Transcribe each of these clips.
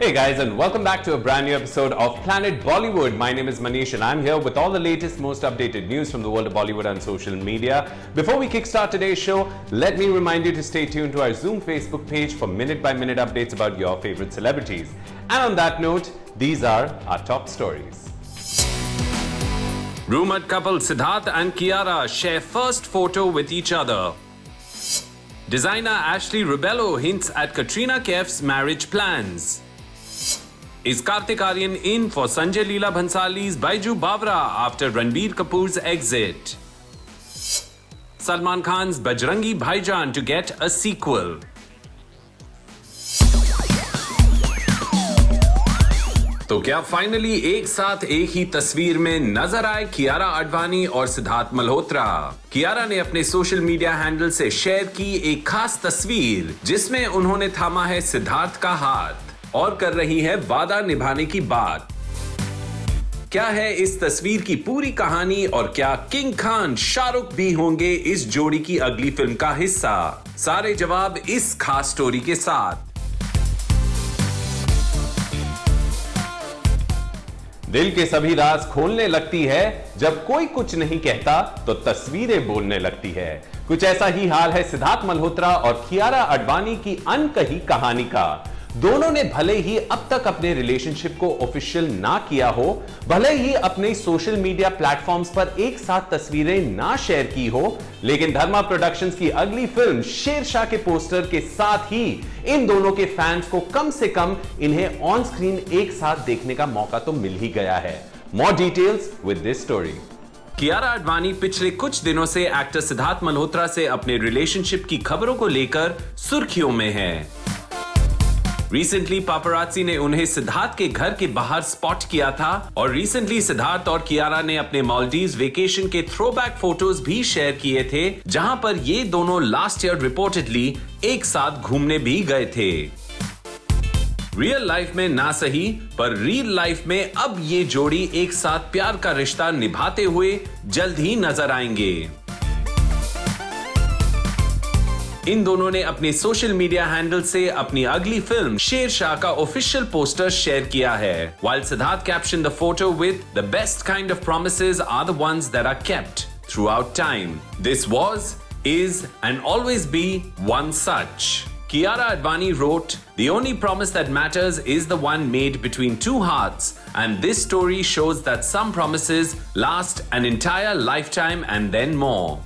Hey guys, and welcome back to a brand new episode of Planet Bollywood. My name is Manish and I'm here with all the latest, most updated news from the world of Bollywood and social media. Before we kickstart today's show, let me remind you to stay tuned to our Zoom Facebook page for minute-by-minute updates about your favorite celebrities. And on that note, these are our top stories. Rumored couple Siddharth and Kiara share first photo with each other. Designer Ashley Rubello hints at Katrina Kaif's marriage plans. Is Kartik Aaryan in for Sanjay Leela Bhansali's Baiju Bawra after Ranbir Kapoor's exit? Salman Khan's Bajrangi Bhaijaan to get a sequel. तो क्या finally एक साथ एक ही तस्वीर में नजर आए कियारा आडवाणी और सिद्धार्थ मल्होत्रा? कियारा ने अपने सोशल मीडिया हैंडल से शेयर की एक खास तस्वीर जिसमें उन्होंने थामा है सिद्धार्थ का हाथ और कर रही है वादा निभाने की बात। क्या है इस तस्वीर की पूरी कहानी और क्या किंग खान शाहरुख भी होंगे इस जोड़ी की अगली फिल्म का हिस्सा? सारे जवाब इस खास स्टोरी के साथ। दिल के सभी राज खोलने लगती है जब कोई कुछ नहीं कहता तो तस्वीरें बोलने लगती है। कुछ ऐसा ही हाल है सिद्धार्थ मल्होत्रा और कियारा आडवाणी की अनकही कहानी का। दोनों ने भले ही अब तक अपने रिलेशनशिप को ऑफिशियल ना किया हो, भले ही अपने सोशल मीडिया प्लेटफॉर्म्स पर एक साथ तस्वीरें ना शेयर की हो, लेकिन धर्मा प्रोडक्शंस की अगली फिल्म शेरशाह के पोस्टर के साथ ही इन दोनों के फैंस को कम से कम इन्हें ऑन स्क्रीन एक साथ देखने का मौका तो मिल ही गया है। More details with this story. Kiara Advani पिछले कुछ दिनों से एक्टर सिद्धार्थ मल्होत्रा से अपने रिलेशनशिप की खबरों को लेकर सुर्खियों में है। रिसेंटली पापरात्सी ने उन्हें सिद्धार्थ के घर के बाहर स्पॉट किया था और रिसेंटली सिद्धार्थ और कियारा ने अपने मालदीव्स वेकेशन के थ्रोबैक फोटोज भी शेयर किए थे, जहां पर ये दोनों लास्ट ईयर रिपोर्टेडली एक साथ घूमने भी गए थे। रियल लाइफ में ना सही पर रियल लाइफ में अब ये जोड़ी एक साथ प्यार का रिश्ता निभाते हुए जल्द ही नजर आएंगे। इन दोनों ने अपने सोशल मीडिया हैंडल से अपनी अगली फिल्म शेरशाह का ऑफिशियल पोस्टर शेयर किया है। While Siddharth captioned the photo with "The best kind of promises are the ones that are kept throughout time. This was, is, and always be one such." Kiara Advani wrote, "The only promise that matters is the one made between two hearts, and this story shows that some promises last an entire lifetime and then more."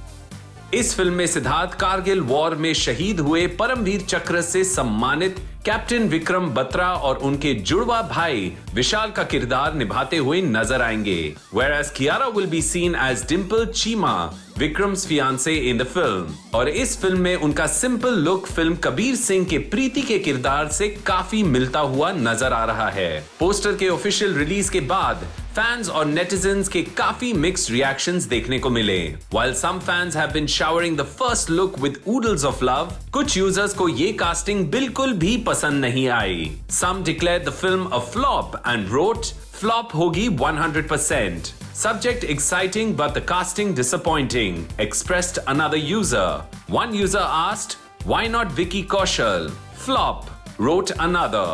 इस film में Siddharth Kargil war में शहीद हुए परमवीर चक्र से सम्मानित captain Vikram Batra और उनके जुड़वा भाई विशाल का किरदार निभाते हुए नजर आएंगे। Whereas Kiara will be seen as Dimple Chima, Vikram's fiance in the film. और इस फिल्म में उनका simple look film Kabir Singh के प्रीति के किरदार से काफी मिलता हुआ नजर आ रहा है। पोस्टर के ऑफिशियल रिलीज के बाद फैंस और नेटिजन्स के काफी मिक्स्ड रिएक्शंस देखने को मिले। While some fans have been showering the first look with oodles of love, कुछ यूजर्स को ये कास्टिंग बिल्कुल भी पसंद नहीं आई। Some declared the film a flop and wrote, "Flop होगी 100%. Subject exciting but the casting disappointing," expressed another user. One user asked, "Why not Vicky Kaushal?" Flop, wrote another.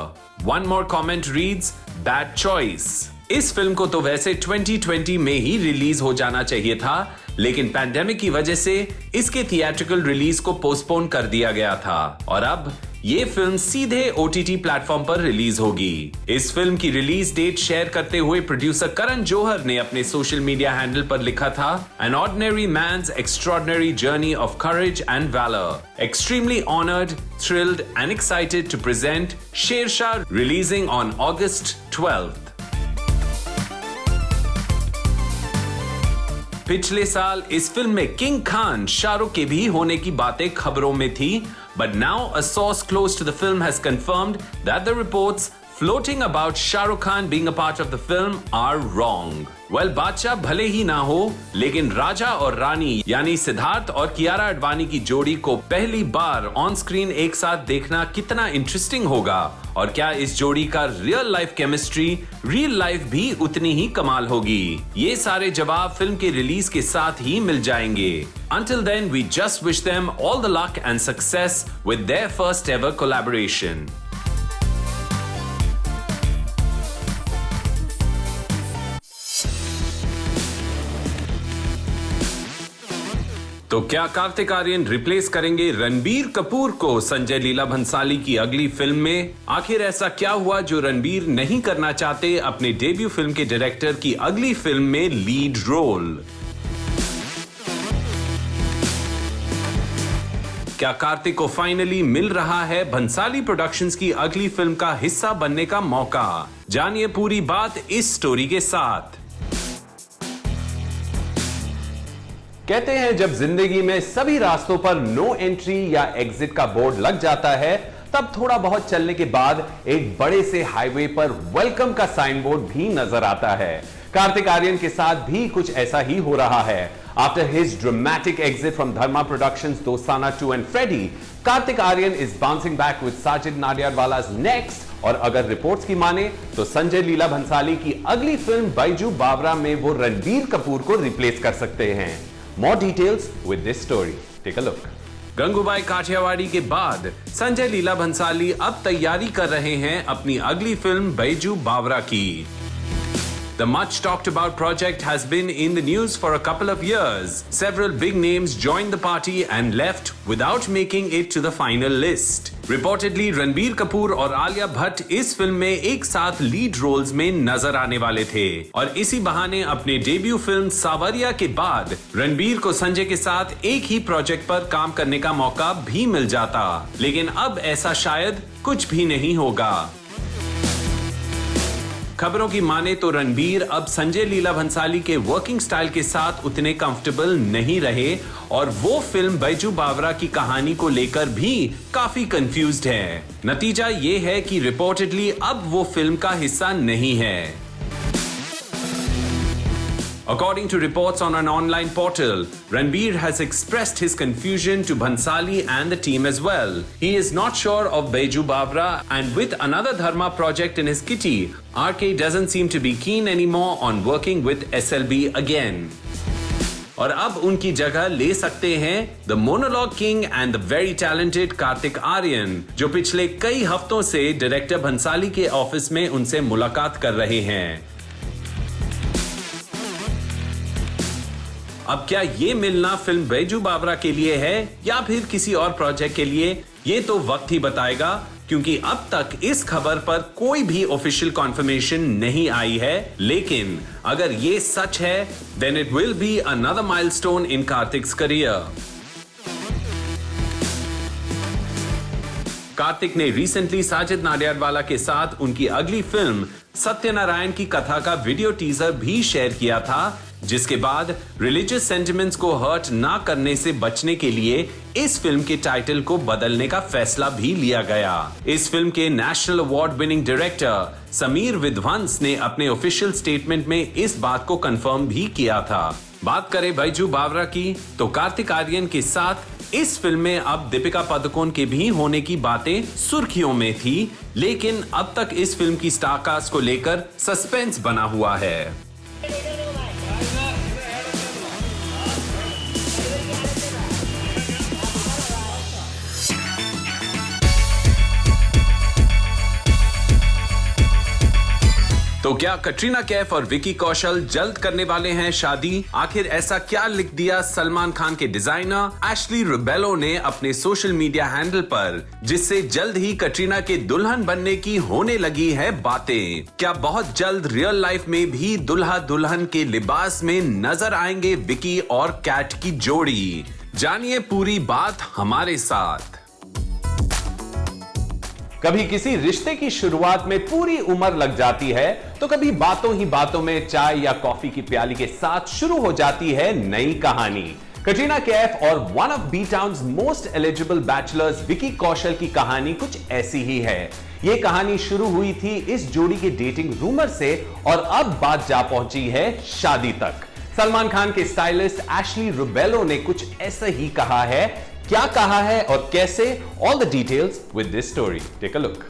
One more comment reads, "Bad choice." इस film को तो वैसे 2020 में ही release हो जाना चाहिए था, लेकिन पैंडेमिक की वजह से इसके थिएट्रिकल रिलीज को पोस्टपोन कर दिया गया था और अब ये फिल्म सीधे OTT प्लेटफॉर्म पर रिलीज होगी। इस फिल्म की रिलीज डेट शेयर करते हुए प्रोड्यूसर करण जौहर ने अपने सोशल मीडिया हैंडल पर लिखा था, "An ordinary man's extraordinary journey of courage and valor. Extremely honored, thrilled and excited to present Shershaah, releasing on August 12th." पिछले साल इस फिल्म में किंग खान शाहरुख के भी होने की बातें खबरों में थी, but now a source close to the film has confirmed that the reports floating about Shah Rukh Khan being a part of the film are wrong. Well, बादशाह भले ही ना हो, लेकिन राजा और रानी यानी सिद्धार्थ और कियारा आडवाणी की जोड़ी को पहली बार ऑन स्क्रीन एक साथ देखना कितना इंटरेस्टिंग होगा और क्या इस जोड़ी का real life chemistry real life भी उतनी ही कमाल होगी? ये सारे जवाब फिल्म के रिलीज के साथ ही मिल जाएंगे। Until then, we just wish them all the luck and success with their first ever collaboration. तो क्या कार्तिक आर्यन रिप्लेस करेंगे रणबीर कपूर को संजय लीला भंसाली की अगली फिल्म में? आखिर ऐसा क्या हुआ जो रणबीर नहीं करना चाहते अपने डेब्यू फिल्म के डायरेक्टर की अगली फिल्म में लीड रोल? क्या कार्तिक को फाइनली मिल रहा है भंसाली प्रोडक्शंस की अगली फिल्म का हिस्सा बनने का मौका? जानिए पूरी बात इस स्टोरी के साथ। कहते हैं जब जिंदगी में सभी रास्तों पर नो एंट्री या एग्जिट का बोर्ड लग जाता है, तब थोड़ा बहुत चलने के बाद एक बड़े से हाईवे पर वेलकम का साइन बोर्ड भी नजर आता है। कार्तिक आर्यन के साथ भी कुछ ऐसा ही हो रहा है। After his dramatic exit from Dharma productions Dostana 2 and Freddy, Kartik Aaryan is bouncing back with Sajid Nadiadwala's next. और अगर रिपोर्ट्स की माने तो संजय लीला भंसाली की अगली फिल्म बैजू बावरा में वो रणबीर कपूर को रिप्लेस कर सकते हैं। More details with this story. Take a look. Gangubai Kathiawadi के बाद संजय लीला भंसाली अब तैयारी कर रहे हैं अपनी अगली फिल्म बैजू बावरा की। The much talked about project has been in the news for a couple of years. Several big names joined the party and left without making it to the final list. Reportedly, Ranbir Kapoor और आलिया भट्ट इस film में एक साथ lead roles में नजर आने वाले थे और इसी बहाने अपने डेब्यू फिल्म सावरिया के बाद रणबीर को संजय के साथ एक ही प्रोजेक्ट पर काम करने का मौका भी मिल जाता। लेकिन अब ऐसा शायद कुछ भी नहीं होगा। खबरों की माने तो रणबीर अब संजय लीला भंसाली के वर्किंग स्टाइल के साथ उतने कंफर्टेबल नहीं रहे और वो फिल्म बैजू बावरा की कहानी को लेकर भी काफी कंफ्यूज्ड है। नतीजा ये है कि रिपोर्टेडली अब वो फिल्म का हिस्सा नहीं है। According to reports on an online portal, Ranbir has expressed his confusion to Bhansali and the team as well. He is not sure of Baiju Bavra, and with another Dharma project in his kitty, RK doesn't seem to be keen anymore on working with SLB again. और अब उनकी जगह ले सकते हैं the monologue king and the very talented Kartik Aaryan, जो पिछले कई हफ्तों से डायरेक्टर भंसाली के ऑफिस में उनसे मुलाकात कर रहे हैं। अब क्या ये मिलना फिल्म बैजू बावरा के लिए है या फिर किसी और प्रोजेक्ट के लिए, ये तो वक्त ही बताएगा, क्योंकि अब तक इस खबर पर कोई भी ऑफिशियल कॉन्फर्मेशन नहीं आई है। लेकिन अगर ये सच है, then it will be another milestone in Kartik's career. Kartik ने रिसेंटली साजिद नाडियाडवाला के साथ उनकी अगली फिल्म सत्यनारायण की कथा का वीडियो टीजर भी शेयर किया था, जिसके बाद रिलीजियस सेंटिमेंट्स को हर्ट ना करने से बचने के लिए इस फिल्म के टाइटल को बदलने का फैसला भी लिया गया। इस फिल्म के national award winning director Sameer विध्वंस ने अपने ऑफिशियल स्टेटमेंट में इस बात को कंफर्म भी किया था। बात करें बैजू बावरा की, तो कार्तिक आर्यन के साथ इस फिल्म में अब दीपिका पादुकोण के भी होने की बातें सुर्खियों में थी, लेकिन अब तक इस फिल्म की स्टारकास्ट को लेकर सस्पेंस बना हुआ है। तो क्या कटरीना कैफ और विकी कौशल जल्द करने वाले हैं शादी? आखिर ऐसा क्या लिख दिया सलमान खान के डिजाइनर एशली रुबेलो ने अपने सोशल मीडिया हैंडल पर, जिससे जल्द ही कटरीना के दुल्हन बनने की होने लगी है बातें? क्या बहुत जल्द रियल लाइफ में भी दुल्हा दुल्हन के लिबास में नजर आएंगे विकी और कैट की जोड़ी? जानिए पूरी बात हमारे साथ। कभी किसी रिश्ते की शुरुआत में पूरी उम्र लग जाती है, तो कभी बातों ही बातों में चाय या कॉफी की प्याली के साथ शुरू हो जाती है नई कहानी। कटरीना कैफ और one of B town's most eligible bachelors Vicky Kaushal की कहानी कुछ ऐसी ही है। यह कहानी शुरू हुई थी इस जोड़ी के डेटिंग रूमर से और अब बात जा पहुंची है शादी तक। सलमान खान के स्टाइलिस्ट एशली रुबेलो ने कुछ ऐसा ही कहा है। क्या कहा है और कैसे? All the details with this story. Take a look.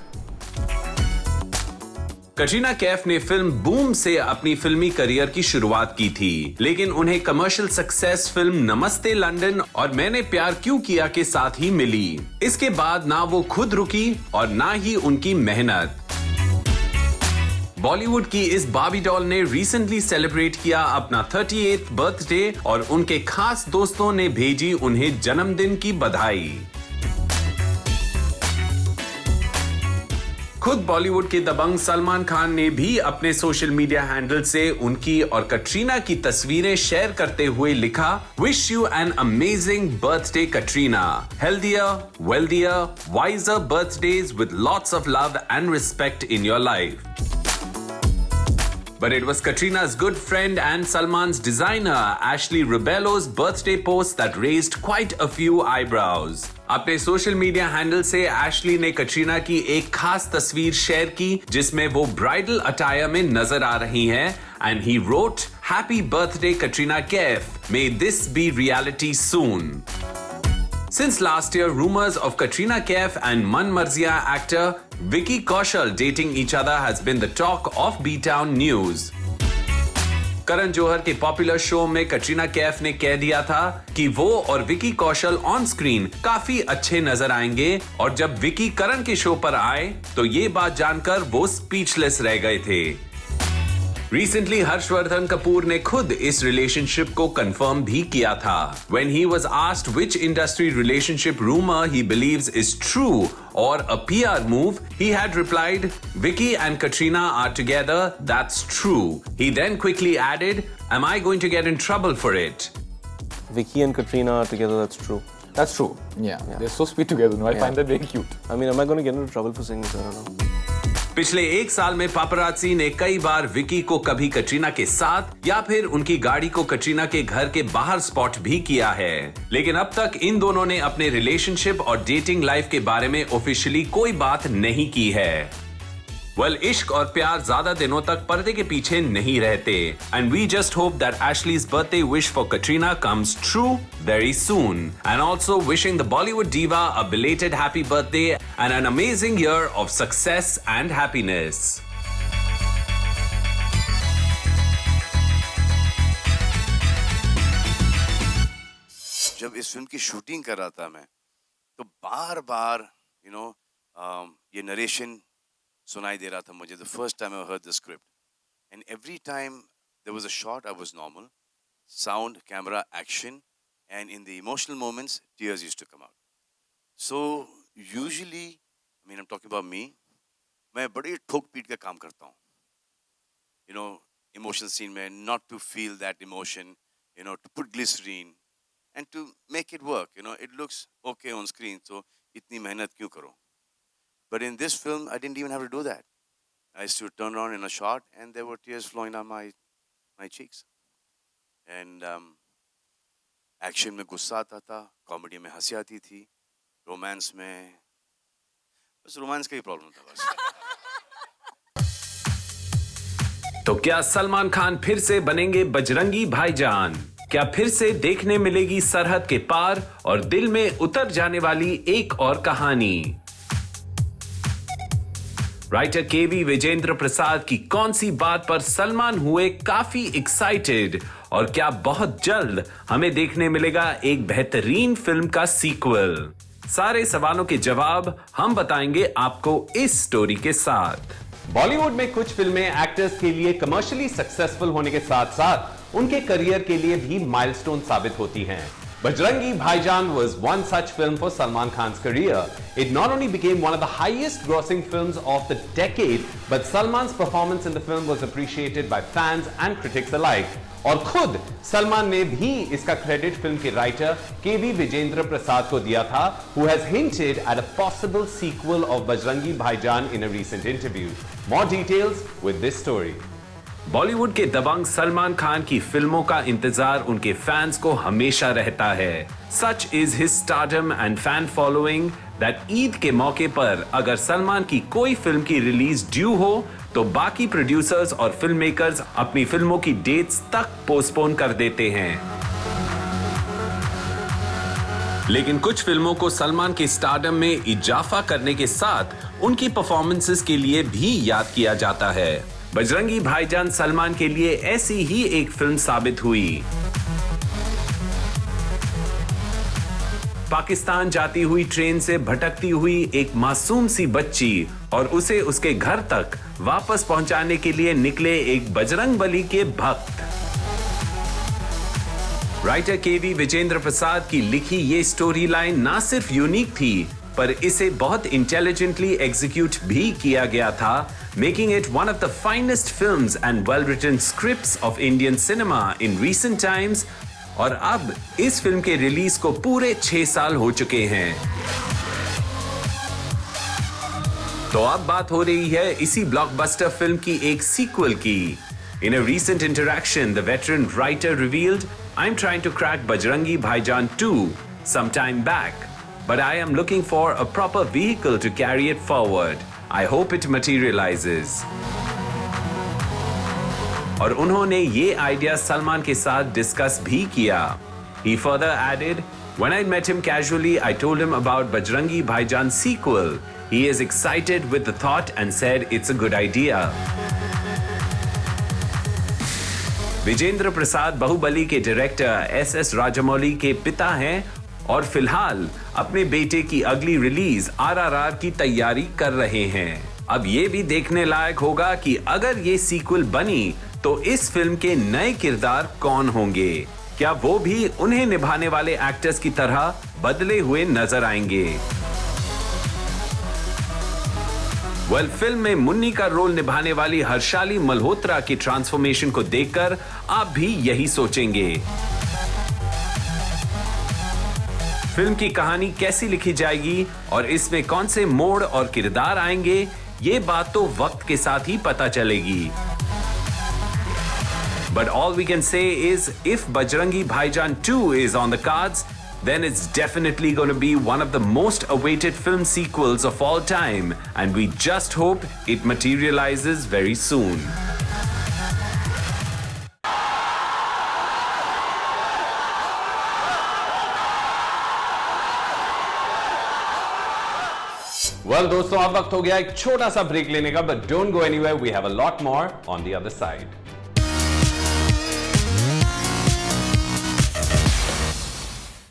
Katrina Kaif ने फिल्म बूम से अपनी फिल्मी करियर की शुरुआत की थी, लेकिन उन्हें कमर्शियल सक्सेस फिल्म नमस्ते लंदन और मैंने प्यार क्यों किया के साथ ही मिली। इसके बाद ना वो खुद रुकी और ना ही उनकी मेहनत। बॉलीवुड की इस बार्बी डॉल ने रिसेंटली सेलिब्रेट किया अपना 38th बर्थडे और उनके खास दोस्तों ने भेजी उन्हें जन्मदिन की बधाई। खुद बॉलीवुड के दबंग सलमान खान ने भी अपने सोशल मीडिया हैंडल से उनकी और कटरीना की तस्वीरें शेयर करते हुए लिखा, wish you an amazing birthday Katrina, healthier, wealthier, wiser birthdays with lots of love and respect in your life. But it was Katrina's good friend and Salman's designer, Ashley Rebello's birthday post that raised quite a few eyebrows. अपने social media handle से Ashley ने कटरीना की एक खास तस्वीर share की जिसमें वो ब्राइडल अटायर में नजर आ रही हैं and he wrote, Happy birthday Katrina Kaif. May this be reality soon. Since last year, rumors of Katrina Kaif and Man Marzia actor Vicky Kaushal dating each other has been the talk of B-Town News. Karan Johar के popular show में कटरीना कैफ ने कह दिया था कि वो और Vicky Kaushal on screen काफी अच्छे नजर आएंगे और जब विकी करण के शो पर आए तो ये बात जानकर वो स्पीचलेस रह गए थे। रिसेंटली हर्षवर्धन कपूर ने खुद इस रिलेशनशिप को कंफर्म भी किया था। When he was asked which industry relationship rumor he believes is true or a PR move, he had replied, Vicky and Katrina are together, that's true. He then quickly added, am I going to get in trouble for it? Vicky and Katrina are together, that's true. That's true. Yeah. They're so sweet together. No, I find that very cute. I mean, am I going to get into trouble for saying this? I don't know. पिछले एक साल में पापरात्सी ने कई बार विकी को कभी कटरीना के साथ या फिर उनकी गाड़ी को कटरीना के घर के बाहर स्पॉट भी किया है, लेकिन अब तक इन दोनों ने अपने रिलेशनशिप और डेटिंग लाइफ के बारे में ऑफिशियली कोई बात नहीं की है। वेल, इश्क और प्यार ज्यादा दिनों तक पर्दे के पीछे नहीं रहते and we just hope that Ashley's birthday wish for Katrina comes true very soon, and also wishing the Bollywood diva a belated happy birthday and an amazing year of success and happiness. जब इस film की shooting कर रहा था मैं, तो बार बार ये narration सुनाई दे रहा था मुझे। The first time I heard the script, and every time there was a shot, I was normal, sound, camera, action. And in the emotional moments, tears used to come out. So usually, I mean, I'm talking about me. मैं बड़ी ठोक पीट के काम करता हूँ, emotional scene में, not to feel that emotion, to put glycerine and to make it work. It looks okay on screen, so इतनी मेहनत क्यों करो? But in this film, I didn't even have to do that. I used to turn around in a shot, and there were tears flowing down my cheeks. And action में गुस्सा आता था, comedy में हंसी आती थी, रोमांस में बस रोमांस का ही प्रॉब्लम था बस। तो क्या सलमान खान फिर से बनेंगे बजरंगी भाईजान? क्या फिर से देखने मिलेगी सरहद के पार और दिल में उतर जाने वाली एक और कहानी? राइटर केवी विजेंद्र प्रसाद की कौन सी बात पर सलमान हुए काफी एक्साइटेड और क्या बहुत जल्द हमें देखने मिलेगा एक बेहतरीन फिल्म का सीक्वल? सारे सवालों के जवाब हम बताएंगे आपको इस स्टोरी के साथ। बॉलीवुड में कुछ फिल्में एक्टर्स के लिए कमर्शियली सक्सेसफुल होने के साथ साथ उनके करियर के लिए भी माइलस्टोन साबित होती हैं। Bajrangi Bhaijaan was one such film for Salman Khan's career. It not only became one of the highest grossing films of the decade, but Salman's performance in the film was appreciated by fans and critics alike. और खुद सलमान ने भी इसका credit film के writer केवी विजेंद्र प्रसाद को दिया था, who has hinted at a possible sequel of Bajrangi Bhaijaan in a recent interview. More details with this story. Bollywood के दबंग सलमान खान की फिल्मों का इंतजार उनके फैंस को हमेशा रहता है। Such is his stardom and fan following that Eid के मौके पर अगर सलमान की कोई फिल्म की रिलीज ड्यू हो तो बाकी प्रोड्यूसर्स और फिल्म मेकर्स अपनी फिल्मों की डेट्स तक पोस्टपोन कर देते हैं। लेकिन कुछ फिल्मों को सलमान के स्टारडम में इजाफा करने के साथ उनकी परफॉर्मेंसेस के लिए भी याद किया जाता है। बजरंगी भाईजान सलमान के लिए ऐसी ही एक फिल्म साबित हुई। पाकिस्तान जाती हुई ट्रेन से भटकती हुई एक मासूम सी बच्ची और उसे उसके घर तक वापस पहुंचाने के लिए निकले एक बजरंगबली के भक्त। राइटर केवी विजेंद्र प्रसाद की लिखी ये स्टोरी लाइन ना सिर्फ यूनिक थी, पर इसे बहुत इंटेलिजेंटली एग्जीक्यूट भी किया गया था, making it one of the finest films and well written scripts of Indian cinema in recent times. और अब इस फिल्म के रिलीज को पूरे 6 साल हो चुके हैं। तो अब बात हो रही है इसी ब्लॉकबस्टर फिल्म की एक सीक्वल की। In a recent interaction, the veteran writer revealed, "I'm trying to crack Bajrangi Bhaijaan 2 some time back, but I am looking for a proper vehicle to carry it forward. I hope it materializes." और उन्होंने ये idea Salman के साथ discuss भी किया। He further added, "When I met him casually, I told him about Bajrangi Bhaijaan sequel. He is excited with the thought and said it's a good idea." Vijendra Prasad Baahubali के director S Rajamouli के पिता हैं और फिलहाल अपने बेटे की अगली रिलीज RRR की तैयारी कर रहे हैं। अब ये भी देखने लायक होगा कि अगर ये सीक्वल बनी तो इस फिल्म के नए किरदार कौन होंगे। क्या वो भी उन्हें निभाने वाले एक्टर्स की तरह बदले हुए नजर आएंगे। फिल्म में मुन्नी का रोल निभाने वाली हर्षाली मल्होत्रा की ट्रांसफॉर्मेशन को देखकर आप भी यही सोचेंगे। फिल्म की कहानी कैसी लिखी जाएगी और इसमें कौन से मोड़ और किरदार आएंगे, ये बात तो वक्त के साथ ही पता चलेगी। But all we can say is, if Bajrangi Bhaijaan 2 is on the cards, then it's definitely going to be one of the most awaited film sequels of all time, and we just hope it materializes very soon. दोस्तों, अब वक्त हो गया एक छोटा सा break लेने का, but don't go anywhere, we have a lot more on the other side.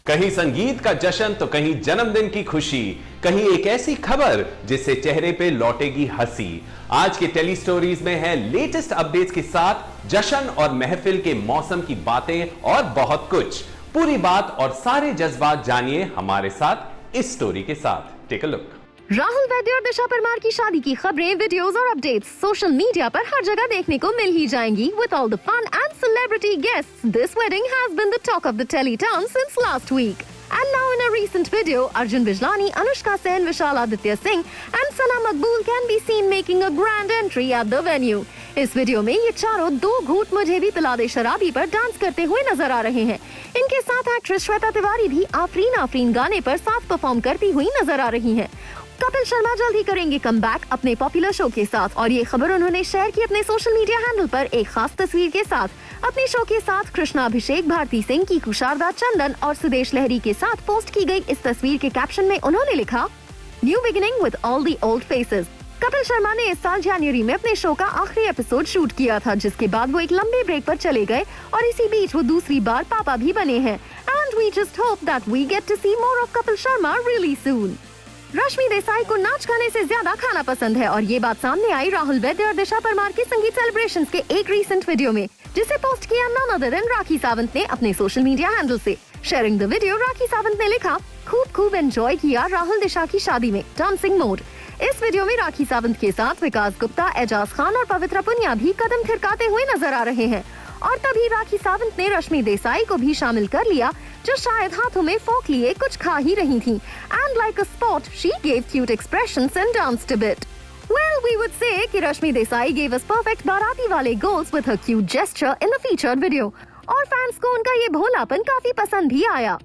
कहीं संगीत का जश्न तो कहीं जन्मदिन की खुशी, कहीं एक ऐसी खबर जिससे चेहरे पे लौटेगी हंसी। आज के टेली स्टोरीज में है लेटेस्ट अपडेट्स के साथ जश्न और महफिल के मौसम की बातें और बहुत कुछ। पूरी बात और सारे जज्बात जानिए हमारे साथ इस स्टोरी के साथ। Take a look. Rahul Vaidya और दिशा परमार की शादी की खबरें, वीडियोस और अपडेट्स सोशल मीडिया पर हर जगह देखने को मिल ही जाएंगी। With all the fun and celebrity guests, this wedding has been the talk of the Telly town since last week. And now in a recent video, Arjun Bijlani, Anushka Sen, Vishal Aditya Singh and Sana Maqbool can be seen making a grand entry at the venue. इस video में ये चारों दो घूंट मुझे भी पिला दे शराबी पर डांस करते हुए नजर आ रहे हैं। इनके साथ एक्ट्रेस श्वेता तिवारी भी आफरीन आफरीन गाने पर साथ परफॉर्म करती हुई नजर आ रही हैं। कपिल शर्मा जल्द ही करेंगे कमबैक अपने पॉपुलर शो के साथ और ये खबर उन्होंने शेयर की अपने सोशल मीडिया हैंडल पर एक खास तस्वीर के साथ। अपने शो के साथ कृष्णा अभिषेक, भारती सिंह, कीकू शारदा, चंदन और सुदेश लहरी के साथ पोस्ट की गई इस तस्वीर के कैप्शन में उन्होंने लिखा, new beginning with all the old faces. Kapil Sharma ने इस साल जनवरी में अपने शो का आखिरी एपिसोड शूट किया था, जिसके बाद वो एक लंबे ब्रेक पर चले गए और इसी बीच वो दूसरी बार पापा भी बने हैं। And we just hope that we get to see more of Kapil Sharma really soon. Rashmi Desai को नाच गाने से ज्यादा खाना पसंद है और ये बात सामने आई राहुल वैद्य और दिशा परमार के संगीत सेलिब्रेशंस के एक रीसेंट वीडियो में, जिसे पोस्ट किया none other than Rakhi Sawant ने अपने सोशल मीडिया हैंडल से। Sharing the video, Rakhi Sawant ने लिखा, खूब एंजॉय किया राहुल दिशा की शादी में, डांसिंग मोड। इस वीडियो में राखी सावंत के साथ विकास गुप्ता, एजाज खान और पवित्रा पुनिया भी कदम थिरकाते हुए नजर आ रहे हैं। और तभी राखी सावंत ने रश्मि देसाई को भी शामिल कर लिया, जो शायद हाथों में फोक लिए कुछ खा ही रही थी। And like a spot she gave cute expressions and danced a bit. Well, we would say कि Rashmi Desai gave us perfect बाराती वाले goals with her cute gesture in the featured video। और फैंस को उनका ये भोलापन काफी पसंद भी आया।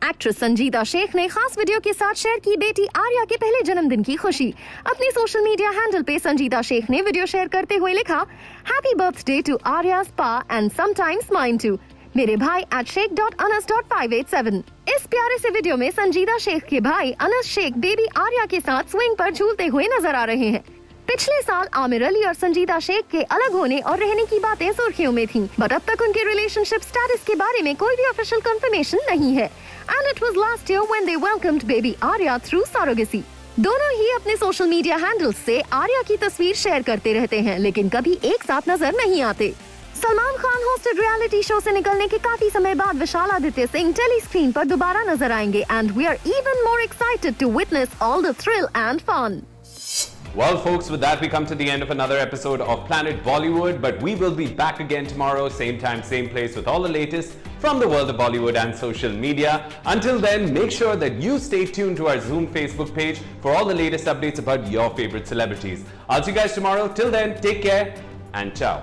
एक्ट्रेस संजीदा शेख ने खास वीडियो के साथ शेयर की बेटी आर्या के पहले जन्मदिन की खुशी। अपनी सोशल मीडिया हैंडल पे संजीदा शेख ने वीडियो शेयर करते हुए लिखा, happy birthday to Arya spa and sometimes mine too, मेरे भाई @sheikh.anas.587। इस प्यारे से वीडियो में संजीदा शेख के भाई अनस शेख बेबी आर्या के साथ स्विंग पर झूलते हुए नजर आ रहे हैं। पिछले साल आमिर अली और संजीदा शेख के अलग होने और रहने की बातें सुर्खियों में थीं, बट अब तक उनके रिलेशनशिप स्टेटस के बारे में कोई भी ऑफिशियल कंफर्मेशन नहीं है। And it was last year when they welcomed baby Arya through surrogacy. दोनों ही अपने सोशल मीडिया हैंडल्स से आर्या की तस्वीर शेयर करते रहते हैं, लेकिन कभी एक साथ नजर नहीं आते। Salman Khan hosted reality show से निकलने के काफी समय बाद विशाल आदित्य सिंह टेली स्क्रीन पर दोबारा नजर आएंगे, and we are even more excited to witness all the thrill and fun. Well, folks, with that, we come to the end of another episode of Planet Bollywood, but we will be back again tomorrow, same time, same place, with all the latest from the world of Bollywood and social media. Until then, make sure that you stay tuned to our Zoom Facebook page for all the latest updates about your favorite celebrities. I'll see you guys tomorrow. Till then, take care and ciao.